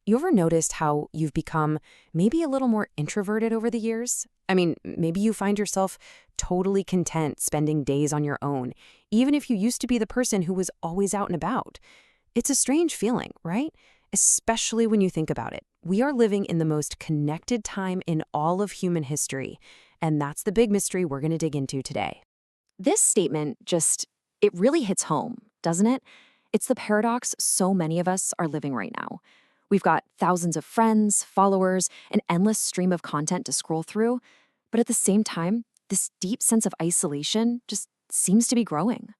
You ever noticed how you've become maybe a little more introverted over the years? I mean, maybe you find yourself totally content spending days on your own, even if you used to be the person who was always out and about. It's a strange feeling, right? Especially when you think about it. We are living in the most connected time in all of human history, and that's the big mystery we're going to dig into today. This statement it really hits home, doesn't it? It's the paradox so many of us are living right now. We've got thousands of friends, followers, an endless stream of content to scroll through, but at the same time, this deep sense of isolation just seems to be growing.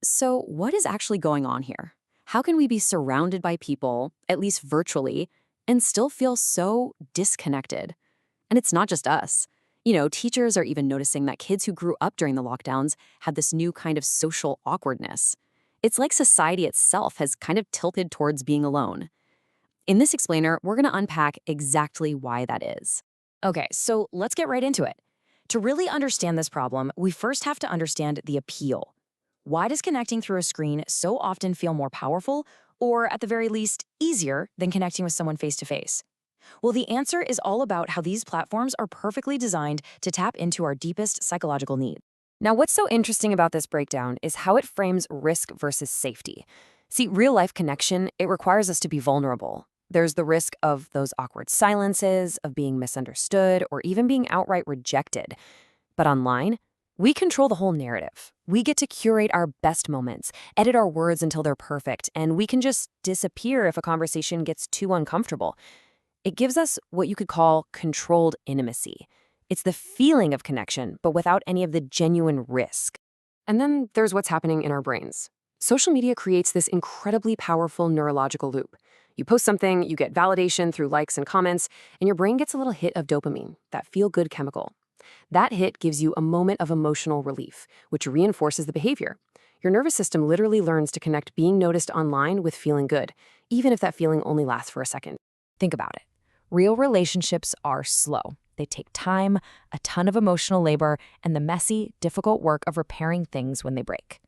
So, what is actually going on here? How can we be surrounded by people, at least virtually, and still feel so disconnected? And it's not just us. Teachers are even noticing that kids who grew up during the lockdowns had this new kind of social awkwardness. It's like society itself has kind of tilted towards being alone. In this explainer, we're going to unpack exactly why that is. Okay, so let's get right into it. To really understand this problem, we first have to understand the appeal. Why does connecting through a screen so often feel more powerful, or at the very least, easier than connecting with someone face to face? Well, the answer is all about how these platforms are perfectly designed to tap into our deepest psychological needs. Now, what's so interesting about this breakdown is how it frames risk versus safety. See, real-life connection, it requires us to be vulnerable. There's the risk of those awkward silences, of being misunderstood, or even being outright rejected. But online, we control the whole narrative. We get to curate our best moments, edit our words until they're perfect, and we can just disappear if a conversation gets too uncomfortable. It gives us what you could call controlled intimacy. It's the feeling of connection, but without any of the genuine risk. And then there's what's happening in our brains. Social media creates this incredibly powerful neurological loop. You post something, you get validation through likes and comments, and your brain gets a little hit of dopamine, that feel-good chemical. That hit gives you a moment of emotional relief, which reinforces the behavior. Your nervous system literally learns to connect being noticed online with feeling good, even if that feeling only lasts for a second. Think about it. Real relationships are slow. They take time, a ton of emotional labor, and the messy, difficult work of repairing things when they break.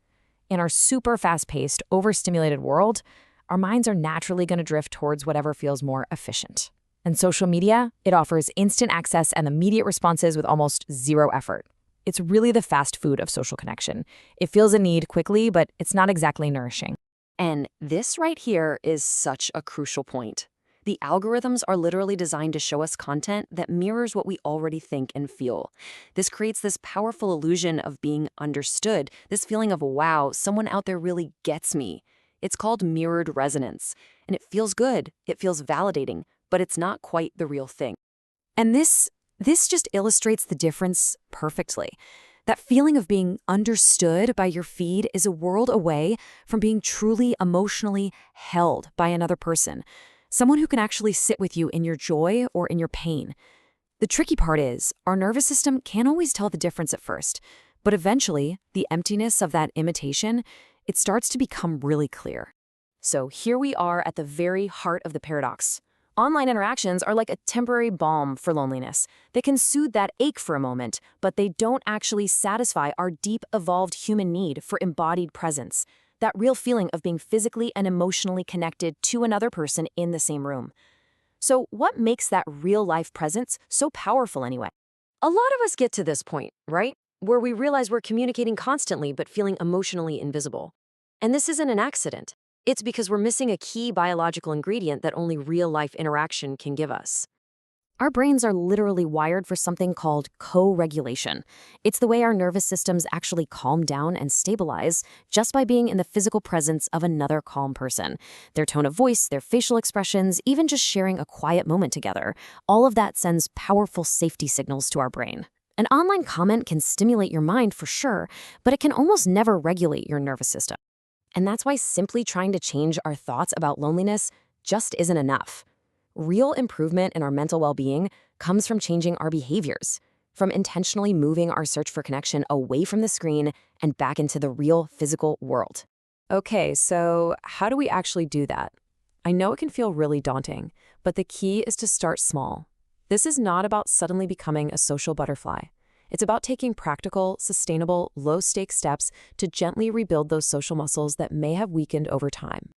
In our super fast-paced, overstimulated world, our minds are naturally going to drift towards whatever feels more efficient. And social media, it offers instant access and immediate responses with almost zero effort. It's really the fast food of social connection. It fills a need quickly, but it's not exactly nourishing. And this right here is such a crucial point. The algorithms are literally designed to show us content that mirrors what we already think and feel. This creates this powerful illusion of being understood, this feeling of, wow, someone out there really gets me. It's called mirrored resonance, and it feels good, it feels validating, but it's not quite the real thing. And this just illustrates the difference perfectly. That feeling of being understood by your feed is a world away from being truly emotionally held by another person. Someone who can actually sit with you in your joy or in your pain. The tricky part is, our nervous system can't always tell the difference at first, but eventually, the emptiness of that imitation, it starts to become really clear. So here we are at the very heart of the paradox. Online interactions are like a temporary balm for loneliness. They can soothe that ache for a moment, but they don't actually satisfy our deep, evolved human need for embodied presence. That real feeling of being physically and emotionally connected to another person in the same room. So what makes that real-life presence so powerful anyway? A lot of us get to this point, right? Where we realize we're communicating constantly but feeling emotionally invisible. And this isn't an accident. It's because we're missing a key biological ingredient that only real-life interaction can give us. Our brains are literally wired for something called co-regulation. It's the way our nervous systems actually calm down and stabilize just by being in the physical presence of another calm person. Their tone of voice, their facial expressions, even just sharing a quiet moment together, all of that sends powerful safety signals to our brain. An online comment can stimulate your mind for sure, but it can almost never regulate your nervous system. And that's why simply trying to change our thoughts about loneliness just isn't enough. Real improvement in our mental well-being comes from changing our behaviors, from intentionally moving our search for connection away from the screen and back into the real physical world. Okay, so how do we actually do that? I know it can feel really daunting, but the key is to start small. This is not about suddenly becoming a social butterfly. It's about taking practical, sustainable, low-stakes steps to gently rebuild those social muscles that may have weakened over time.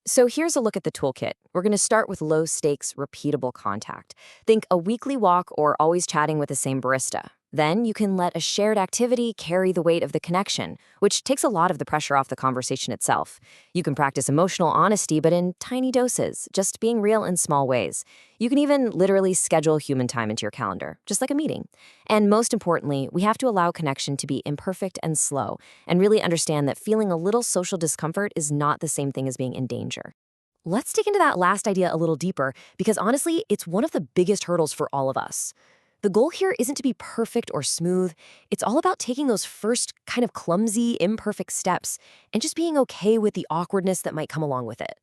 So here's a look at the toolkit. We're going to start with low stakes, repeatable contact. Think a weekly walk or always chatting with the same barista. Then you can let a shared activity carry the weight of the connection, which takes a lot of the pressure off the conversation itself. You can practice emotional honesty, but in tiny doses, just being real in small ways. You can even literally schedule human time into your calendar, just like a meeting. And most importantly, we have to allow connection to be imperfect and slow, and really understand that feeling a little social discomfort is not the same thing as being in danger. Let's dig into that last idea a little deeper because honestly, it's one of the biggest hurdles for all of us. The goal here isn't to be perfect or smooth. It's all about taking those first kind of clumsy, imperfect steps and just being okay with the awkwardness that might come along with it.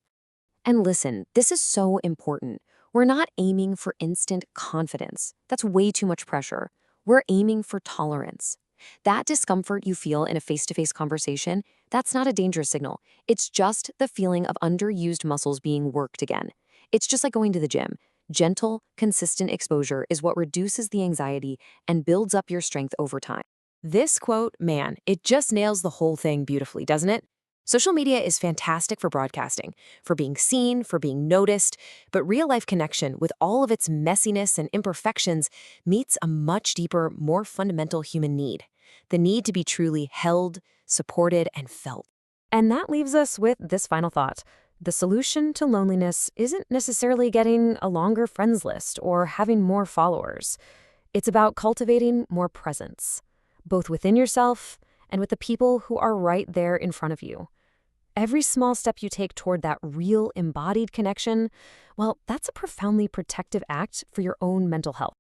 And listen, this is so important. We're not aiming for instant confidence. That's way too much pressure. We're aiming for tolerance. That discomfort you feel in a face-to-face conversation, that's not a danger signal. It's just the feeling of underused muscles being worked again. It's just like going to the gym. Gentle, consistent exposure is what reduces the anxiety and builds up your strength over time. This quote, man, it just nails the whole thing beautifully, doesn't it? Social media is fantastic for broadcasting, for being seen, for being noticed, but real life connection, with all of its messiness and imperfections, meets a much deeper, more fundamental human need: the need to be truly held, supported, and felt. And that leaves us with this final thought. The solution to loneliness isn't necessarily getting a longer friends list or having more followers. It's about cultivating more presence, both within yourself and with the people who are right there in front of you. Every small step you take toward that real embodied connection, well, that's a profoundly protective act for your own mental health.